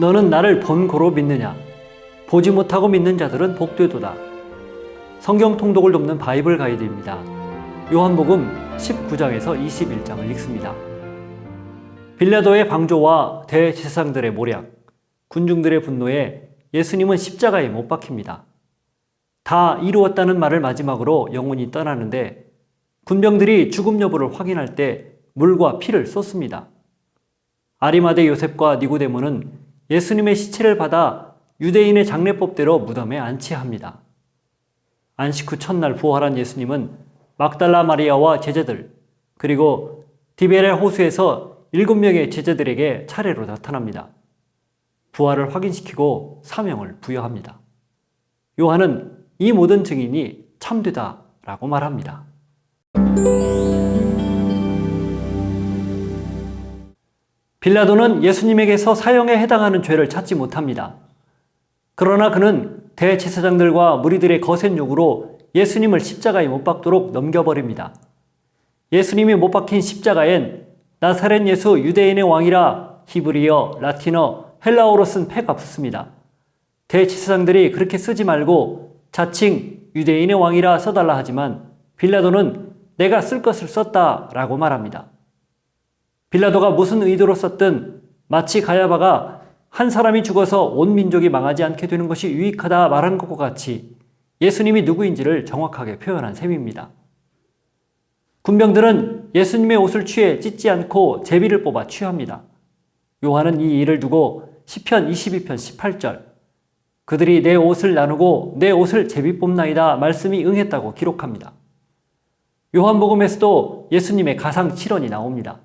너는 나를 본고로 믿느냐? 보지 못하고 믿는 자들은 복되도다. 성경 통독을 돕는 바이블 가이드입니다. 요한복음 19장에서 21장을 읽습니다. 빌라도의 방조와 대제사장들의 모략, 군중들의 분노에 예수님은 십자가에 못 박힙니다. 다 이루었다는 말을 마지막으로 영혼이 떠나는데 군병들이 죽음 여부를 확인할 때 물과 피를 쏟습니다. 아리마대 요셉과 니고데모는 예수님의 시체를 받아 유대인의 장례법대로 무덤에 안치합니다. 안식 후 첫날 부활한 예수님은 막달라 마리아와 제자들, 그리고 디베레 호수에서 7명의 제자들에게 차례로 나타납니다. 부활을 확인시키고 사명을 부여합니다. 요한은 이 모든 증인이 참되다라고 말합니다. 빌라도는 예수님에게서 사형에 해당하는 죄를 찾지 못합니다. 그러나 그는 대제사장들과 무리들의 거센 요구로 예수님을 십자가에 못 박도록 넘겨버립니다. 예수님이 못 박힌 십자가엔 나사렛 예수 유대인의 왕이라 히브리어, 라틴어, 헬라어로 쓴 패가 붙습니다. 대제사장들이 그렇게 쓰지 말고 자칭 유대인의 왕이라 써달라 하지만 빌라도는 내가 쓸 것을 썼다라고 말합니다. 빌라도가 무슨 의도로 썼든 마치 가야바가 한 사람이 죽어서 온 민족이 망하지 않게 되는 것이 유익하다 말한 것과 같이 예수님이 누구인지를 정확하게 표현한 셈입니다. 군병들은 예수님의 옷을 취해 찢지 않고 제비를 뽑아 취합니다. 요한은 이 일을 두고 시편 22편 18절 그들이 내 옷을 나누고 내 옷을 제비 뽑나이다 말씀이 응했다고 기록합니다. 요한복음에서도 예수님의 가상 칠언이 나옵니다.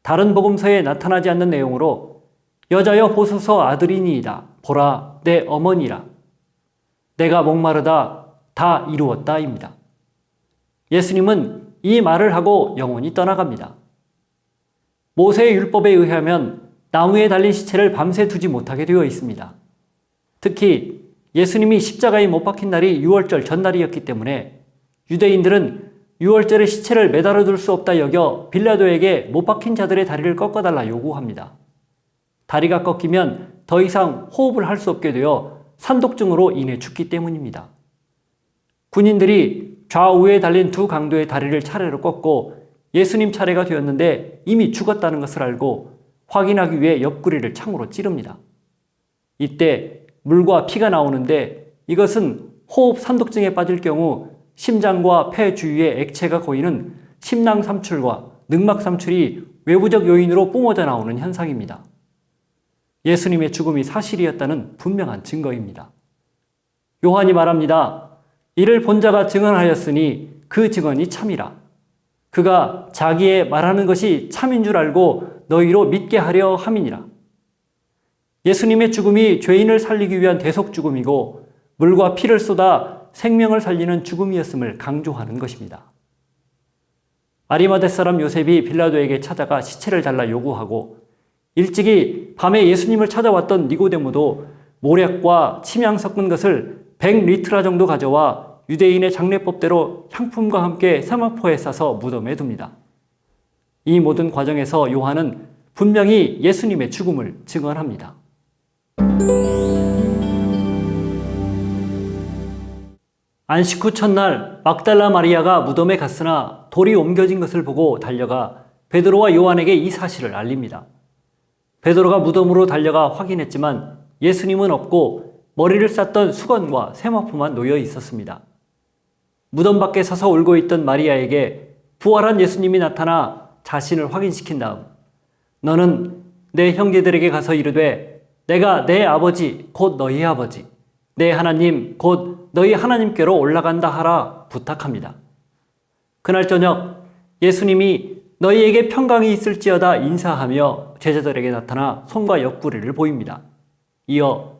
다른 복음서에 나타나지 않는 내용으로 여자여 보소서 아들이니이다. 보라 내 어머니라. 내가 목마르다 다 이루었다입니다. 예수님은 이 말을 하고 영원히 떠나갑니다. 모세의 율법에 의하면 나무에 달린 시체를 밤새 두지 못하게 되어 있습니다. 특히 예수님이 십자가에 못 박힌 날이 유월절 전날이었기 때문에 유대인들은 유월절에 시체를 매달아 둘 수 없다 여겨 빌라도에게 못 박힌 자들의 다리를 꺾어달라 요구합니다. 다리가 꺾이면 더 이상 호흡을 할 수 없게 되어 산독증으로 인해 죽기 때문입니다. 군인들이 좌우에 달린 두 강도의 다리를 차례로 꺾고 예수님 차례가 되었는데 이미 죽었다는 것을 알고 확인하기 위해 옆구리를 창으로 찌릅니다. 이때 물과 피가 나오는데 이것은 호흡 산독증에 빠질 경우 심장과 폐 주위에 액체가 고이는 심낭삼출과 늑막삼출이 외부적 요인으로 뿜어져 나오는 현상입니다. 예수님의 죽음이 사실이었다는 분명한 증거입니다. 요한이 말합니다. 이를 본 자가 증언하였으니 그 증언이 참이라. 그가 자기의 말하는 것이 참인 줄 알고 너희로 믿게 하려 함이니라. 예수님의 죽음이 죄인을 살리기 위한 대속 죽음이고 물과 피를 쏟아 생명을 살리는 죽음이었음을 강조하는 것입니다. 아리마대 사람 요셉이 빌라도에게 찾아가 시체를 달라 요구하고 일찍이 밤에 예수님을 찾아왔던 니고데모도 모략과 침향 섞은 것을 100리트라 정도 가져와 유대인의 장례법대로 향품과 함께 세마포에 싸서 무덤에 둡니다. 이 모든 과정에서 요한은 분명히 예수님의 죽음을 증언합니다. 안식 후 첫날 막달라 마리아가 무덤에 갔으나 돌이 옮겨진 것을 보고 달려가 베드로와 요한에게 이 사실을 알립니다. 베드로가 무덤으로 달려가 확인했지만 예수님은 없고 머리를 쌌던 수건과 세마포만 놓여 있었습니다. 무덤 밖에 서서 울고 있던 마리아에게 부활한 예수님이 나타나 자신을 확인시킨 다음 너는 내 형제들에게 가서 이르되 내가 내 아버지 곧 너희 아버지 내 하나님 곧 너희 하나님께로 올라간다 하라 부탁합니다. 그날 저녁 예수님이 너희에게 평강이 있을지어다 인사하며 제자들에게 나타나 손과 옆구리를 보입니다. 이어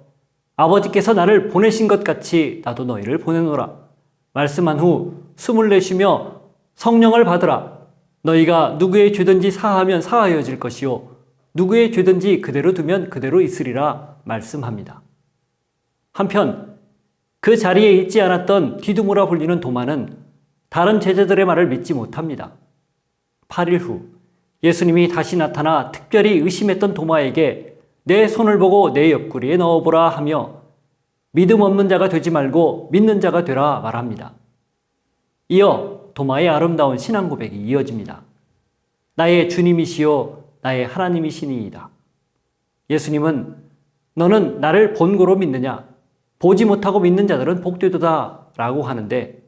아버지께서 나를 보내신 것 같이 나도 너희를 보내노라 말씀한 후 숨을 내쉬며 성령을 받으라. 너희가 누구의 죄든지 사하면 사하여질 것이요 누구의 죄든지 그대로 두면 그대로 있으리라 말씀합니다. 한편 그 자리에 있지 않았던 디두모라 불리는 도마는 다른 제자들의 말을 믿지 못합니다. 8일 후 예수님이 다시 나타나 특별히 의심했던 도마에게 내 손을 보고 내 옆구리에 넣어보라 하며 믿음 없는 자가 되지 말고 믿는 자가 되라 말합니다. 이어 도마의 아름다운 신앙 고백이 이어집니다. 나의 주님이시요 나의 하나님이시니이다. 예수님은 너는 나를 본고로 믿느냐? 보지 못하고 믿는 자들은 복되도다 라고 하는데,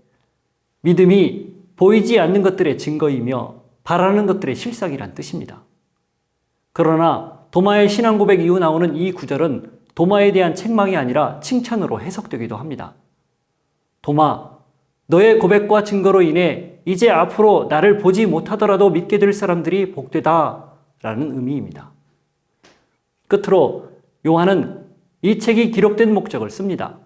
믿음이 보이지 않는 것들의 증거이며 바라는 것들의 실상이란 뜻입니다. 그러나 도마의 신앙 고백 이후 나오는 이 구절은 도마에 대한 책망이 아니라 칭찬으로 해석되기도 합니다. 도마, 너의 고백과 증거로 인해 이제 앞으로 나를 보지 못하더라도 믿게 될 사람들이 복되다 라는 의미입니다. 끝으로 요한은 이 책이 기록된 목적을 씁니다.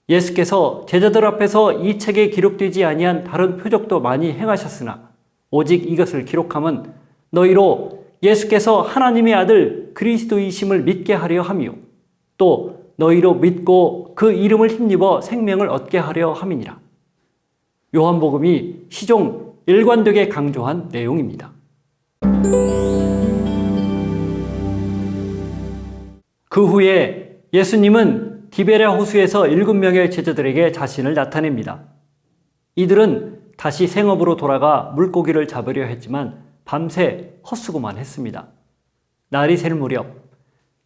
예수께서 제자들 앞에서 이 책에 기록되지 아니한 다른 표적도 많이 행하셨으나 오직 이것을 기록함은 너희로 예수께서 하나님의 아들 그리스도이심을 믿게 하려 함이요 또 너희로 믿고 그 이름을 힘입어 생명을 얻게 하려 함이니라. 요한복음이 시종 일관되게 강조한 내용입니다. 그 후에 예수님은 디베랴 호수에서 7명의 제자들에게 자신을 나타냅니다. 이들은 다시 생업으로 돌아가 물고기를 잡으려 했지만 밤새 헛수고만 했습니다. 날이 셀 무렵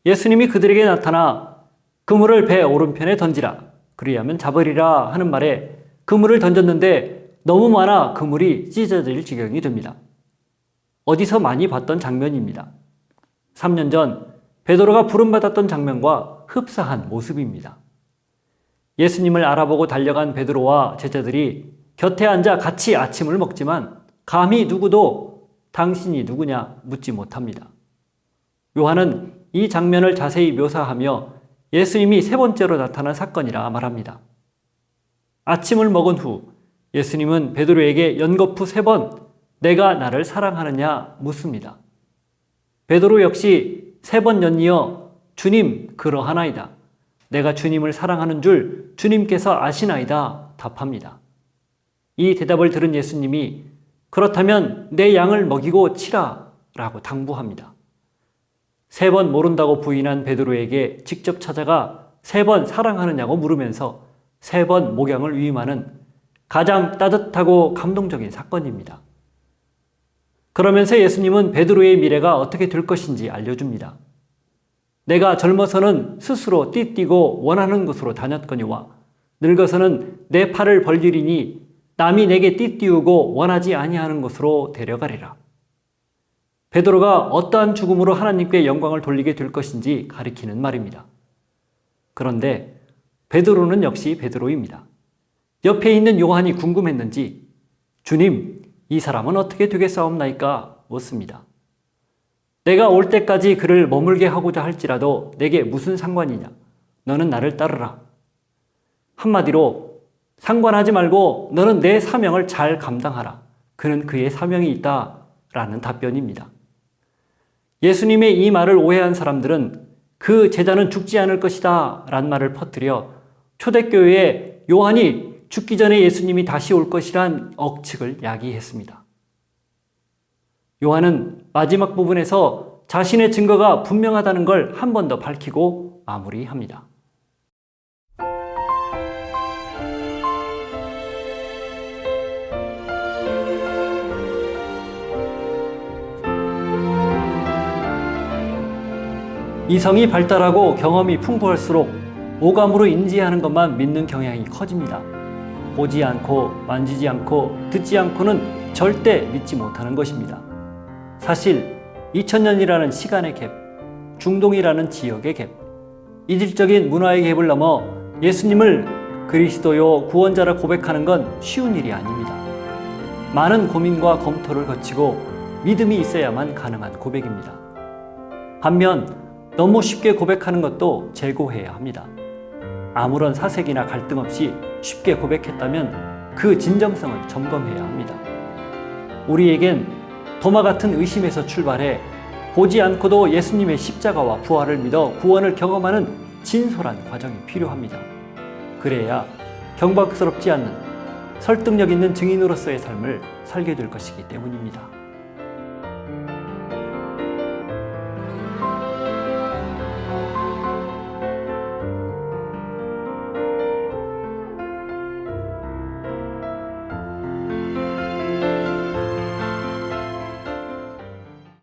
예수님이 그들에게 나타나 그물을 배 오른편에 던지라 그리하면 잡으리라 하는 말에 그물을 던졌는데 너무 많아 그물이 찢어질 지경이 됩니다. 어디서 많이 봤던 장면입니다. 3년 전 베드로가 부름받았던 장면과 흡사한 모습입니다. 예수님을 알아보고 달려간 베드로와 제자들이 곁에 앉아 같이 아침을 먹지만 감히 누구도 당신이 누구냐 묻지 못합니다. 요한은 이 장면을 자세히 묘사하며 예수님이 세 번째로 나타난 사건이라 말합니다. 아침을 먹은 후 예수님은 베드로에게 연거푸 3번 내가 나를 사랑하느냐 묻습니다. 베드로 역시 3번 연이어 주님 그러하나이다. 내가 주님을 사랑하는 줄 주님께서 아시나이다 답합니다. 이 대답을 들은 예수님이 그렇다면 내 양을 먹이고 치라 라고 당부합니다. 3번 모른다고 부인한 베드로에게 직접 찾아가 3번 사랑하느냐고 물으면서 3번 목양을 위임하는 가장 따뜻하고 감동적인 사건입니다. 그러면서 예수님은 베드로의 미래가 어떻게 될 것인지 알려줍니다. 내가 젊어서는 스스로 띠뛰고 원하는 곳으로 다녔거니와 늙어서는 내 팔을 벌리리니 남이 내게 띠띠우고 원하지 아니하는 곳으로 데려가리라. 베드로가 어떠한 죽음으로 하나님께 영광을 돌리게 될 것인지 가리키는 말입니다. 그런데 베드로는 역시 베드로입니다. 옆에 있는 요한이 궁금했는지 주님, 이 사람은 어떻게 되겠사옵나이까 묻습니다. 내가 올 때까지 그를 머물게 하고자 할지라도 내게 무슨 상관이냐? 너는 나를 따르라. 한마디로 상관하지 말고 너는 내 사명을 잘 감당하라. 그는 그의 사명이 있다 라는 답변입니다. 예수님의 이 말을 오해한 사람들은 그 제자는 죽지 않을 것이다 라는 말을 퍼뜨려 초대교회에 요한이 죽기 전에 예수님이 다시 올 것이란 억측을 야기했습니다. 요한은 마지막 부분에서 자신의 증거가 분명하다는 걸 한 번 더 밝히고 마무리합니다. 이성이 발달하고 경험이 풍부할수록 오감으로 인지하는 것만 믿는 경향이 커집니다. 보지 않고 만지지 않고 듣지 않고는 절대 믿지 못하는 것입니다. 사실 2000년이라는 시간의 갭, 중동이라는 지역의 갭, 이질적인 문화의 갭을 넘어 예수님을 그리스도요 구원자라 고백하는 건 쉬운 일이 아닙니다. 많은 고민과 검토를 거치고 믿음이 있어야만 가능한 고백입니다. 반면 너무 쉽게 고백하는 것도 재고해야 합니다. 아무런 사색이나 갈등 없이 쉽게 고백했다면 그 진정성을 점검해야 합니다. 우리에겐 도마 같은 의심에서 출발해 보지 않고도 예수님의 십자가와 부활을 믿어 구원을 경험하는 진솔한 과정이 필요합니다. 그래야 경박스럽지 않는 설득력 있는 증인으로서의 삶을 살게 될 것이기 때문입니다.